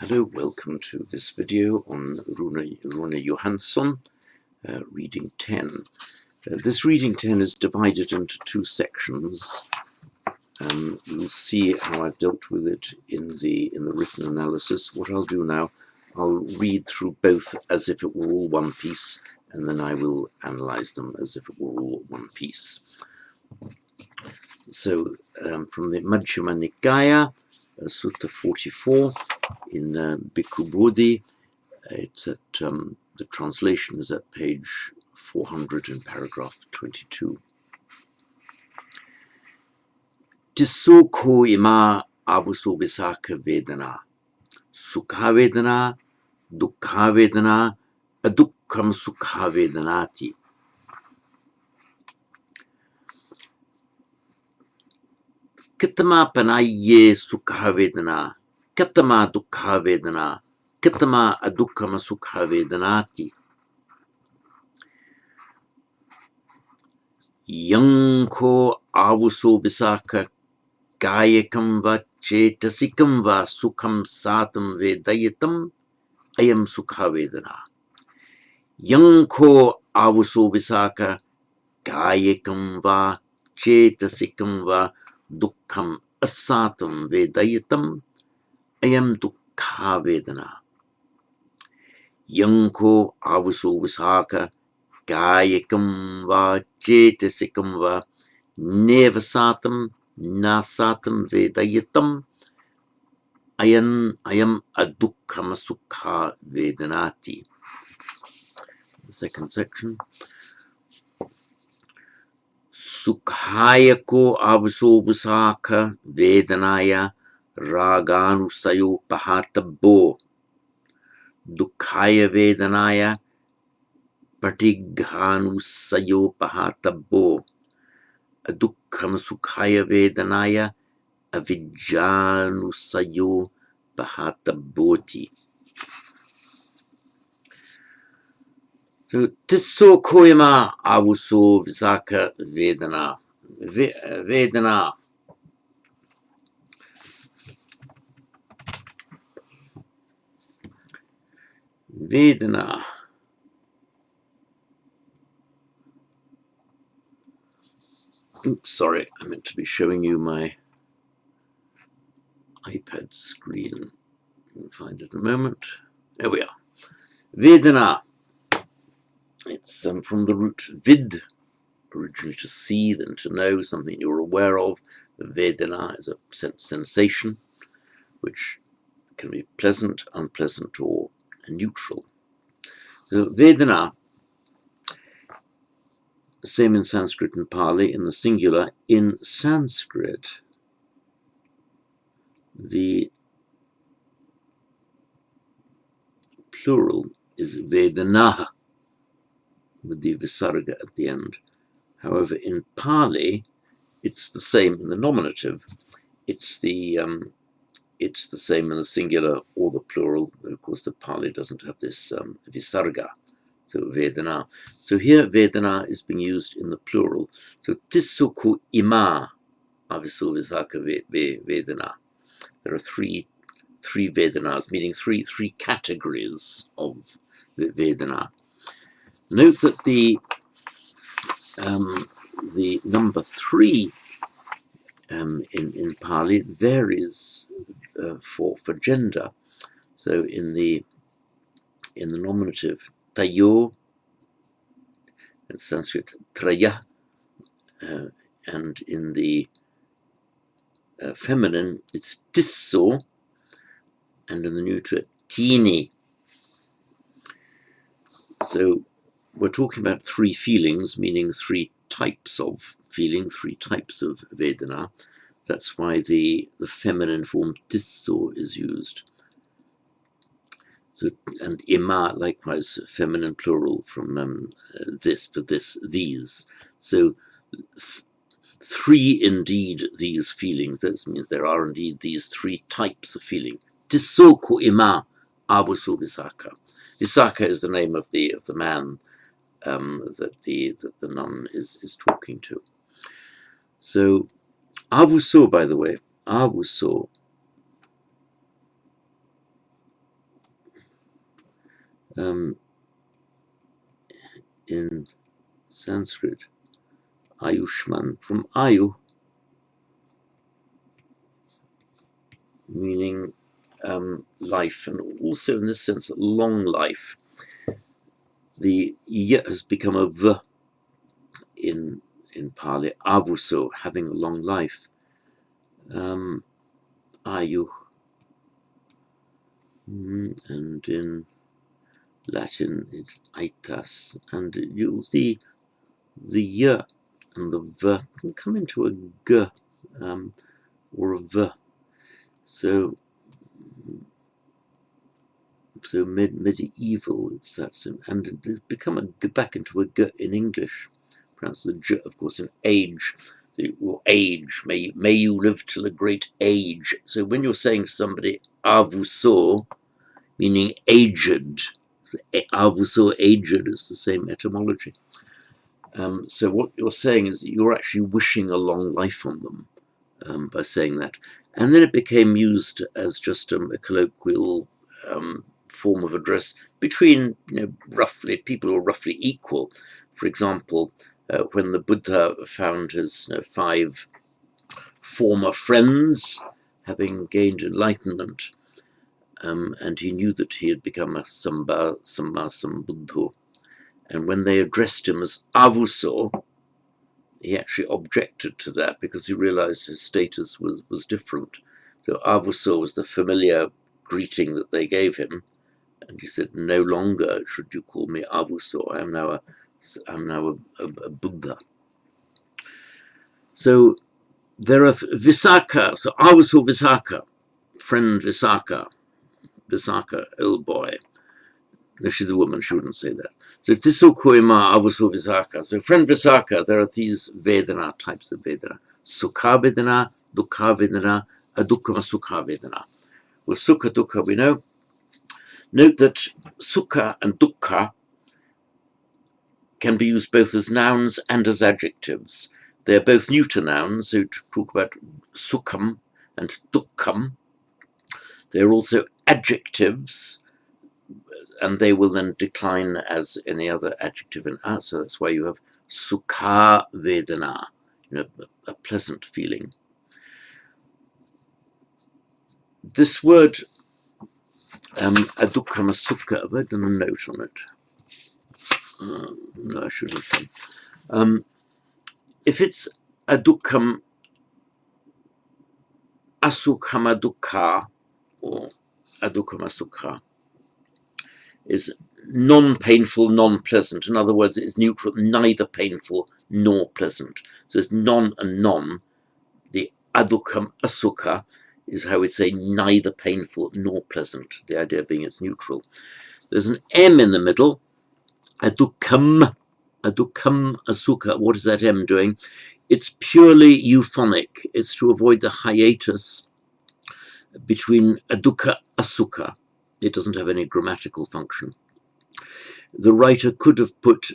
Hello, welcome to this video on Rune Johansson, reading 10. This reading 10 is divided into two sections. You'll see how I've dealt with it in the written analysis. What I'll do now, I'll read through both as if it were all one piece, and then I will analyze them as if it were all one piece. So, from the Majjhima Nikaya, Sutta 44, in Bhikkhu Bodhi, it's at, the translation is at page 400 in paragraph 22. Tisso ko ima avuso visaka vedana, sukha vedana, dukkha vedana, adukkam sukha vedanati. Kitama panaye sukha vedana, kitama dukkha vedana, kitama adukkama sukha vedanati. Yanko avuso visaka kayakam va chetasikam va sukham satam vedayatam ayam sukha vedana. Yanko avuso visaka kayakam va chetasikam va dukkham asatam vedayatam ayam dukkha vedana. Yanko avuso visaka kayakam va chetasikam va nevasatam nasatam vedayatam ayam adukkham sukha vedanati. The second section. Sukhaya ko avuso visaka vedanaya raganusayo pahatabbo. Dukkhaya vedanaya patighanusayo pahatabbo. Adukkham sukhaya vedanaya avijjanusayo pahatabboti. So, tisso koima avuso visaka vedana. Vedana. Vedana. Oops, sorry, I meant to be showing you my iPad screen. We'll find it in a moment. There we are. Vedana. It's from the root vid, originally to see, then to know, something you're aware of. Vedana is a sensation, which can be pleasant, unpleasant, or neutral. So Vedana, same in Sanskrit and Pali, in the singular. In Sanskrit, the plural is Vedana, with the visarga at the end. However, in Pali, it's the same in the nominative. It's the same in the singular or the plural. Of course, the Pali doesn't have this visarga, so Vedana. So here, Vedana is being used in the plural. So tisso ko ima aviso visaka Vedana. There are three Vedanas, meaning three categories of Vedana. Note that the number 3 in Pali varies for gender. So in the nominative tayo, in Sanskrit traya, and in the feminine it's tisso, and in the neuter tini. So we're talking about 3 feelings, meaning 3 types of feeling, 3 types of Vedana. That's why the feminine form tisso is used. So, and ima, likewise, feminine plural from these. So 3 indeed these feelings. That means there are indeed these 3 types of feeling. Tisso ko ima avuso visaka. Visaka is the name of the man that the nun is talking to. So avuso, by the way, avuso in Sanskrit, Ayushman, from Ayu, meaning life, and also in this sense, long life. The Y has become a V in Pali, Avuso, having a long life. Ayu, and in Latin it's Aitas, and you'll see the Y and the V can come into a G or a V. So medieval, it's that, and it's become a G back into a G in English. Pronounced the J, of course, in age. Your age, may you live till a great age. So when you're saying to somebody avuso, meaning aged, avuso aged is the same etymology. So what you're saying is that you're actually wishing a long life on them by saying that. And then it became used as just a colloquial form of address between, roughly people who are roughly equal. For example, when the Buddha found his 5 former friends, having gained enlightenment, and he knew that he had become a Samba Sambuddho. And when they addressed him as Avuso, he actually objected to that because he realized his status was different. So Avuso was the familiar greeting that they gave him, and he said, "No longer should you call me Avuso. I'm now a Buddha." So there are Visakha. So Avuso Visakha, friend Visakha, old boy. No, she's a woman, she wouldn't say that. So Tiso Koima Avuso Visakha. So friend Visakha, there are these Vedana, types of Vedana. Sukha Vedana, Dukkha Vedana, Adukkha Sukha Vedana. Well, Sukha, Dukkha, we know. Note that Sukha and Dukkha can be used both as nouns and as adjectives. They're both neuter nouns, so to talk about Sukham and Dukkham. They're also adjectives, and they will then decline as any other adjective in A. So that's why you have Sukha Vedana, a pleasant feeling. This word, Adukkhama Sukha, have I done a note on it? No, I shouldn't have. If it's Adukkam Asukhama Dukkha, or Adukkama Sukha, is non-painful, non-pleasant. In other words, it is neutral, neither painful nor pleasant. So it's non and non. The adukkam asukha is how we'd say neither painful nor pleasant, the idea being it's neutral. There's an M in the middle, adukkam asukha. What is that M doing? It's purely euphonic. It's to avoid the hiatus between adukkha asukha. It doesn't have any grammatical function. The writer could have put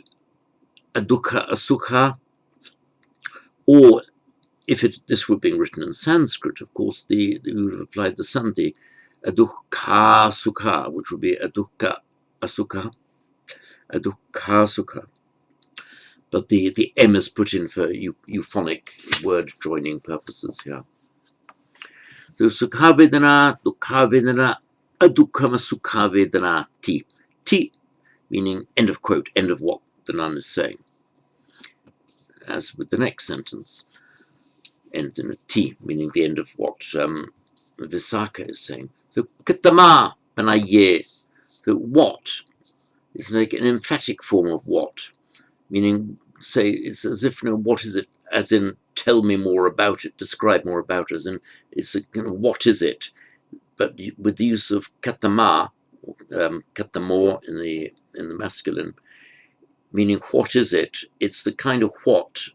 adukkha asukha, or if this were being written in Sanskrit, of course, we would have applied the sandhi adukkha sukha, which would be adukkha asukha, adukkha sukha. But the M is put in for euphonic word joining purposes here. So sukha vedana, dukkha vedana, adukkhama sukha vedana ti. Ti meaning end of quote, end of what the nun is saying. As with the next sentence, ends in a T, meaning the end of what Visakha is saying. So katama panaye. So what is like an emphatic form of what, meaning say it's as if what is it, as in tell me more about it, describe more about it, as in it's what is it, but with the use of katama, katamo in the masculine, meaning what is it? It's the kind of what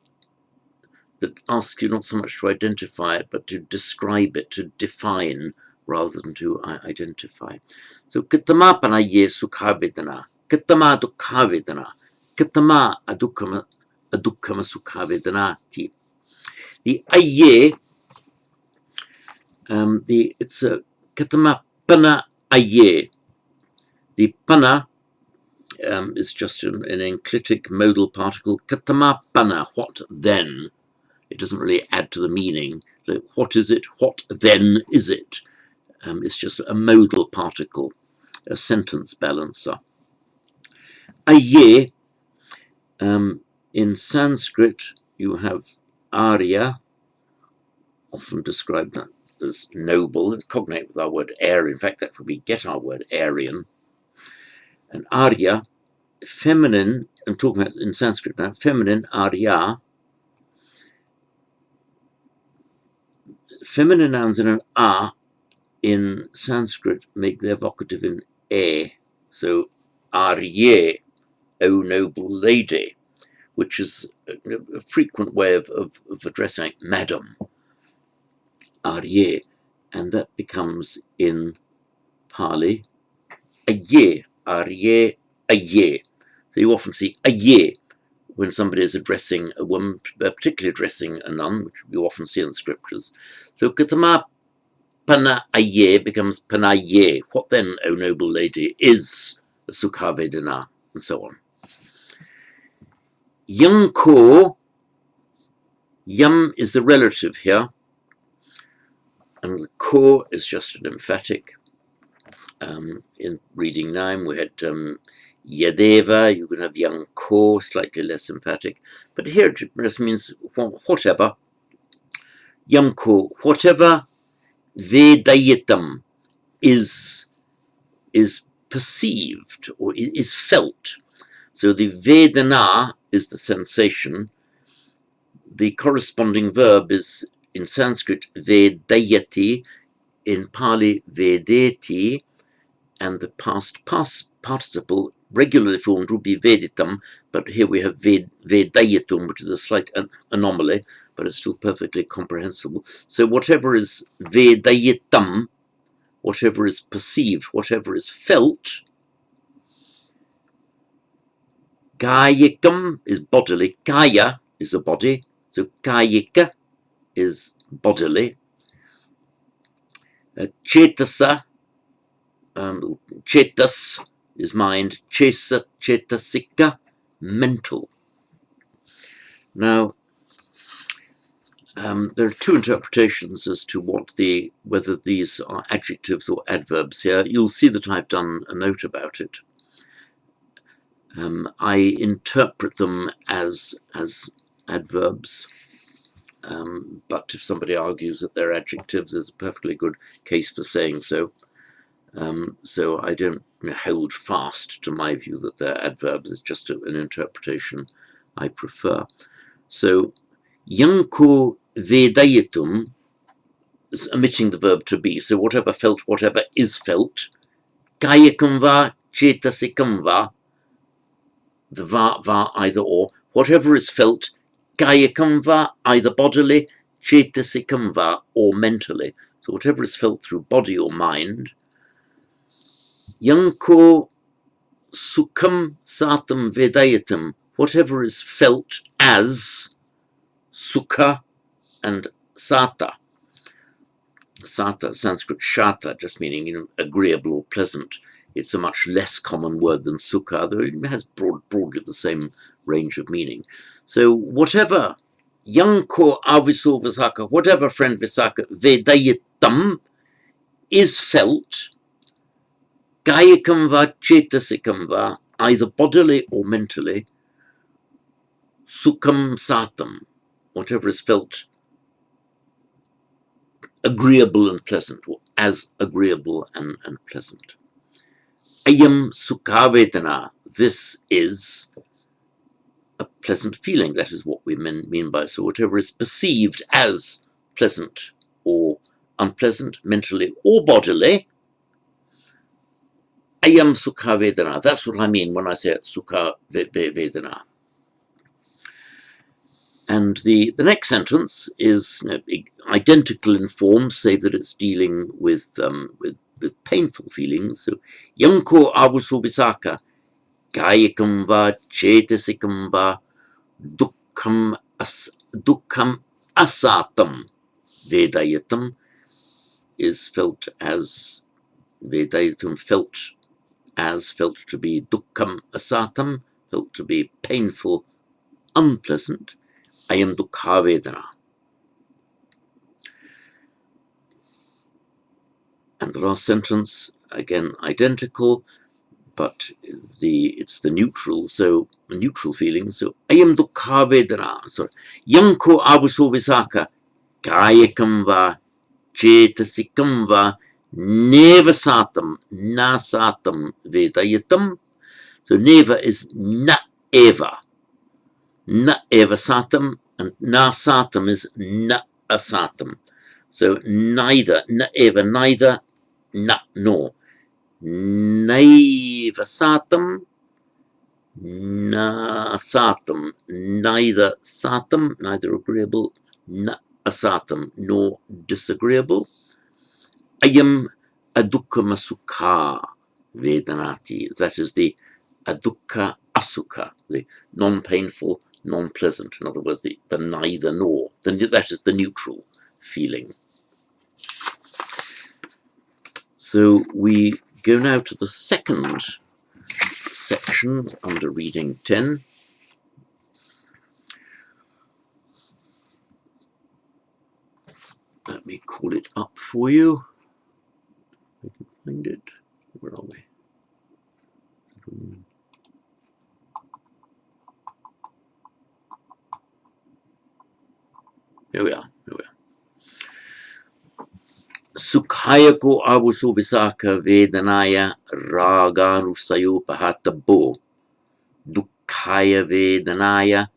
that asks you not so much to identify it, but to describe it, to define, rather than to identify. So, katama panaye sukha vedana, katama dukkha vedana, katama adukkama sukha vedana ti. The aye, it's a katama pana aye. The pana is just an enclitic modal particle. Katamapana, what then? It doesn't really add to the meaning. Like, what is it? What then is it? It's just a modal particle, a sentence balancer. Aye, in Sanskrit, you have Arya, often described as noble. It's cognate with our word Aryan. In fact, that's where we get our word Aryan. And Arya, feminine, I'm talking about in Sanskrit now, feminine Arya. Feminine nouns in an A in Sanskrit make their vocative in E. So Arye, O noble lady, which is a frequent way of addressing like madam, Arye, and that becomes in Pali Aye, Arye, Aye. So you often see Aye when somebody is addressing a woman, particularly addressing a nun, which you often see in the scriptures. So Katama Pana Aye becomes Panaye. What then, O noble lady, is the Sukha Vedana, and so on. Yum ko, yum is the relative here, and the ko is just an emphatic. In reading 9, we had Yadeva, you can have young ko, slightly less emphatic, but here it just means whatever. Yum ko, whatever Vedayitam is perceived or is felt. So the Vedana is the sensation. The corresponding verb is in Sanskrit Vedayati, in Pali Vedeti, and the past participle regularly formed would be Veditam, but here we have Vedayatum, which is a slight anomaly, but it's still perfectly comprehensible. So whatever is Vedayatam, whatever is perceived, whatever is felt. Kayikam is bodily. Kaya is a body. So kayika is bodily. Chetasa, chetas is mind. Chetasika, mental. Now, there are two interpretations as to whether these are adjectives or adverbs here. You'll see that I've done a note about it. I interpret them as adverbs, but if somebody argues that they're adjectives, there's a perfectly good case for saying so. So I don't hold fast to my view that they're adverbs. It's just an interpretation I prefer. So yanko vedayitum is omitting the verb to be. So whatever felt, whatever is felt. Kayakam va, chetasikam va, the va either or. Whatever is felt, kayakam va, either bodily, chetasikam va, or mentally. So whatever is felt through body or mind. Yanko sukham satam vedayatam, whatever is felt as sukha and sata. Sata, Sanskrit shata, just meaning agreeable or pleasant. It's a much less common word than sukha, though it has broadly the same range of meaning. So whatever, yanko aviso visaka, whatever friend visaka vedayatam is felt, kayakam va chetasikam va, either bodily or mentally, sukham satam, whatever is felt agreeable and pleasant, or as agreeable and pleasant. Ayam sukha vedana, this is a pleasant feeling. That is what we mean by, so whatever is perceived as pleasant or unpleasant, mentally or bodily, ayam sukha vedana, that's what I mean when I say sukha vedana. And the next sentence is identical in form, save that it's dealing with painful feelings. So, yanko avuso visaka, kayakam va chetasikam va, dukkham asatam vedayatam is felt as vedayatam, felt as felt to be dukkham asatam, felt to be painful, unpleasant. Ayam dukkha vedana. And the last sentence, again identical, but it's the neutral, so a neutral feeling. So ayam dukkha vedana. So yanko abuso visaka kayakam va chetasikam va neva satam na satam vedayatam. So neva is na eva satam, and na satam is na asatam. So neither, na eva, neither, na, nor. Naiva satam, na satam, neither satam, neither agreeable, na asatam, nor disagreeable. Ayam adukha masukha vedanati, that is the adukha asukha, the non-painful, non-pleasant. In other words, the neither nor, that is the neutral feeling. So we go now to the second section under reading 10. Let me call it up for you. I can find it. Where are we? Here we are. Sukhaya ko avusu visaka vedanaya raganusayo pahatabo. Dukkhaya vedanaya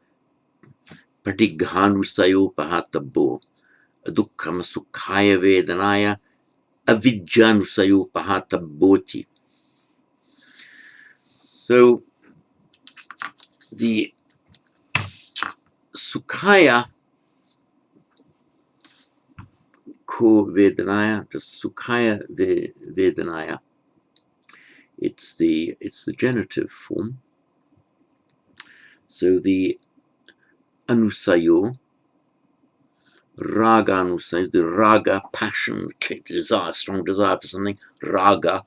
patighanusayo pahatabo. Dukkham sukhaya vedanaya avidjanusayo pahataboti. So the sukhaya ko vedanaya, just sukhaya vedanaya, it's the genitive form. So the anusayo, raga anusayo, the raga, passion, desire, strong desire for something, raga,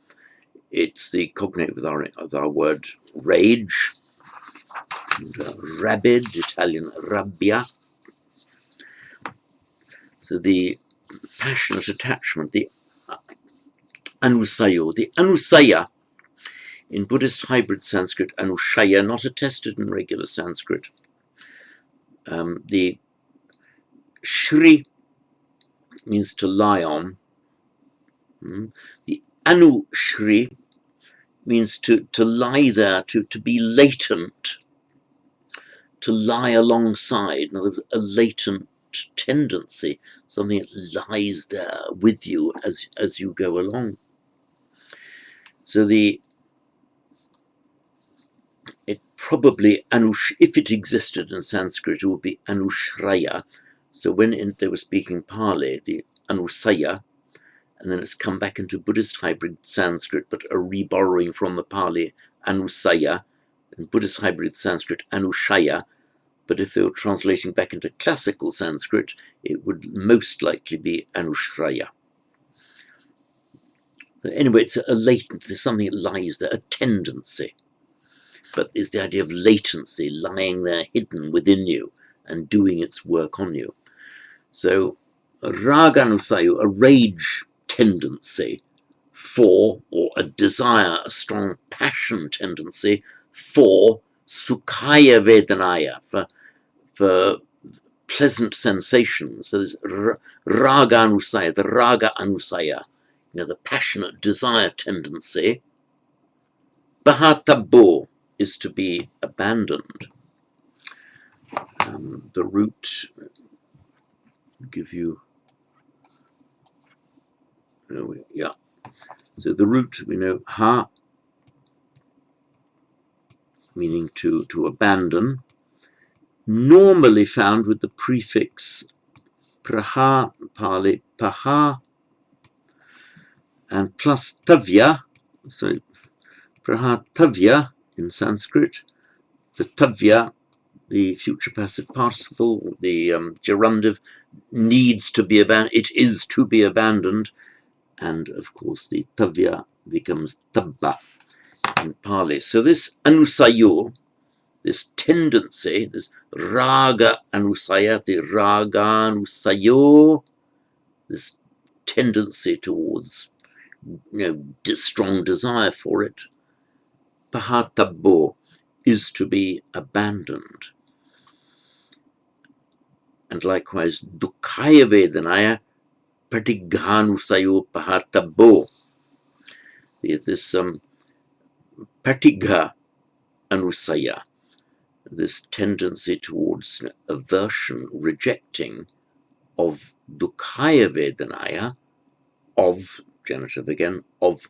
it's the cognate with our word rage, and, rabid, Italian rabbia. So the passionate attachment, the anusayo, the anusaya, in Buddhist hybrid Sanskrit, anushaya, not attested in regular Sanskrit. The shri means to lie on. The anushri means to lie there, to be latent, to lie alongside, in other words, a latent tendency, something that lies there with you as you go along. So it probably, if it existed in Sanskrit, it would be anushraya. So when they were speaking Pali, the anusaya, and then it's come back into Buddhist hybrid Sanskrit, but a reborrowing from the Pali anusaya, and Buddhist hybrid Sanskrit anushaya. But if they were translating back into classical Sanskrit, it would most likely be anushraya. But anyway, it's a latent, there's something that lies there, a tendency. But it's the idea of latency, lying there hidden within you and doing its work on you. So raganusayu, a rage tendency for, or a desire, a strong passion tendency for sukhaya vedanaya, for pleasant sensations. So there's raga anusaya, the raga anusaya, the passionate desire tendency. Bahatabo is to be abandoned. The root, give you, so the root, we know, ha, meaning to abandon, normally found with the prefix praha, Pali paha, and plus tavya, sorry, praha tavya in Sanskrit. The tavya, the future passive participle, the gerundive, needs to be abandoned, it is to be abandoned, and of course the tavya becomes tabba. in Pali. So this anusayo, this tendency, this raga anusaya, the raganusayo, this tendency towards, strong desire for it, pahatabbo, is to be abandoned. And likewise, dukkaya vedanaya, patighanusayo pahatabbo. This patigha anusaya, this tendency towards aversion, rejecting of dukkaya vedanaya, of, genitive again, of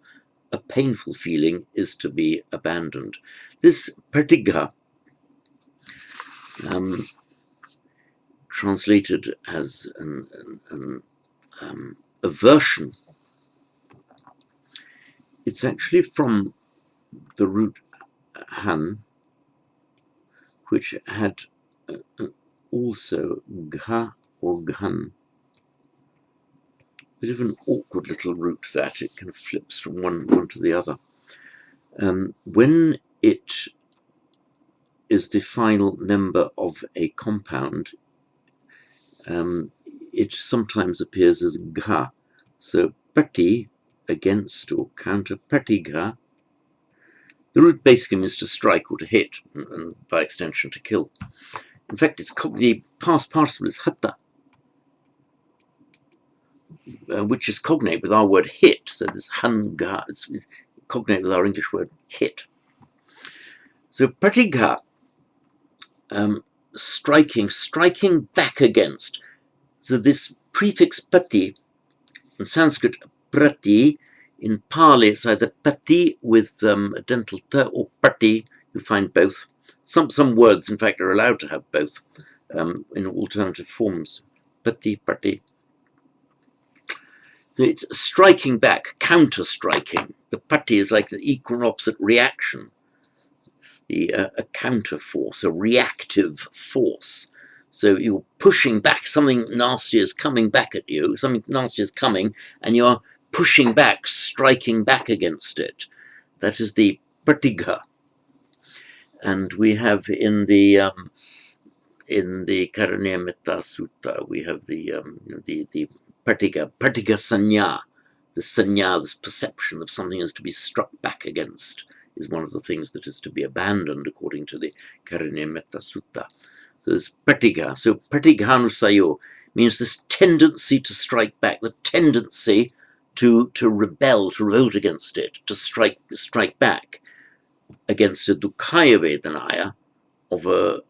a painful feeling, is to be abandoned. This patigha, translated as an aversion, it's actually from the root han, which had also gha or ghan. Bit of an awkward little root that it kind of flips from one to the other. When it is the final member of a compound, it sometimes appears as gha. So pati, against or counter, patigha. The root basically means to strike or to hit, and by extension to kill. In fact, the past participle is hatta, which is cognate with our word hit. So this hanga is cognate with our English word hit. So patigha, striking back against. So this prefix pati, in Sanskrit prati, in Pali it's either pati with a dental t or pati. You find both. Some words, in fact, are allowed to have both in alternative forms. Pati, pati. So it's striking back, counter-striking. The pati is like the equal and opposite reaction, a counter force, a reactive force. So you're pushing back, something nasty is coming back at you, something nasty is coming, and you're pushing back, striking back against it. That is the patigha. And we have in the Karaniya Metta Sutta, we have the patigha sanya, the sanya, this perception of something is to be struck back against, is one of the things that is to be abandoned according to the Karaniya Metta Sutta. So there's patigha. So patighanusayo means this tendency to strike back, the tendency to rebel, to revolt against it, to strike back against a dukkaya vedanaya of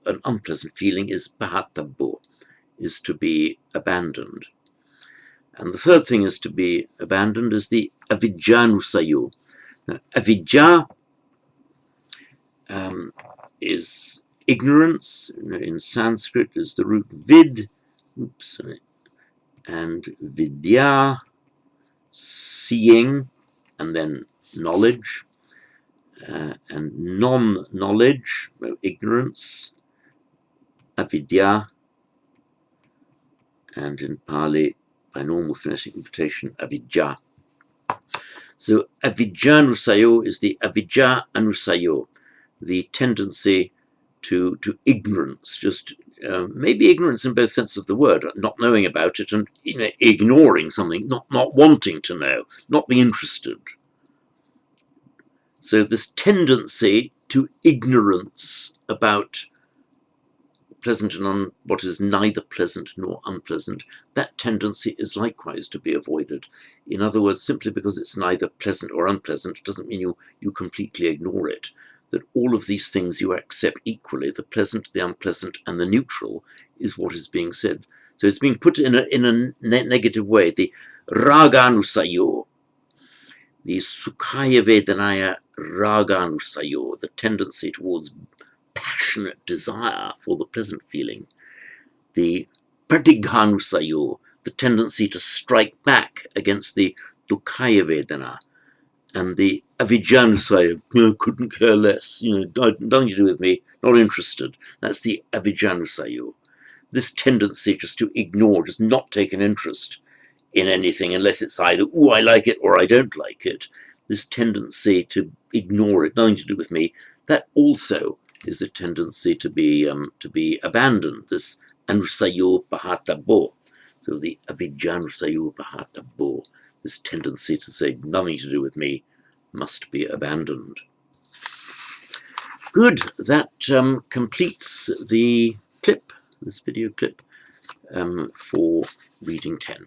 an unpleasant feeling, is pahatabbo, is to be abandoned. And the third thing is to be abandoned is the avijjanusayo. Now, avidya is ignorance. In Sanskrit is the root vid, and vidya, seeing, and then knowledge, and non-knowledge, ignorance, avidya, and in Pali, by normal phonetic interpretation, avijja. So avijjanusayo is the avijja anusayo, the tendency to ignorance, just maybe ignorance in both senses of the word, not knowing about it and ignoring something, not wanting to know, not being interested. So this tendency to ignorance about pleasant and what is neither pleasant nor unpleasant, that tendency is likewise to be avoided. In other words, simply because it's neither pleasant or unpleasant doesn't mean you completely ignore it. That all of these things you accept equally, the pleasant, the unpleasant, and the neutral, is what is being said. So it's being put in a negative way. The raganusayo, the sukhaya vedanaya raganusayo, the tendency towards passionate desire for the pleasant feeling. The patighanusayo, the tendency to strike back against the dukkaya vedana. And the avijjanusayo, couldn't care less, nothing to do with me, not interested. That's the avijjanusayo. This tendency just to ignore, just not take an interest in anything unless it's either, I like it or I don't like it. This tendency to ignore it, nothing to do with me, that also is a tendency to be abandoned. This Anusayo Pahatabo, so the Abhijansayo Pahatabo, this tendency to say nothing to do with me must be abandoned. Good, that completes the clip, this video clip, for reading 10.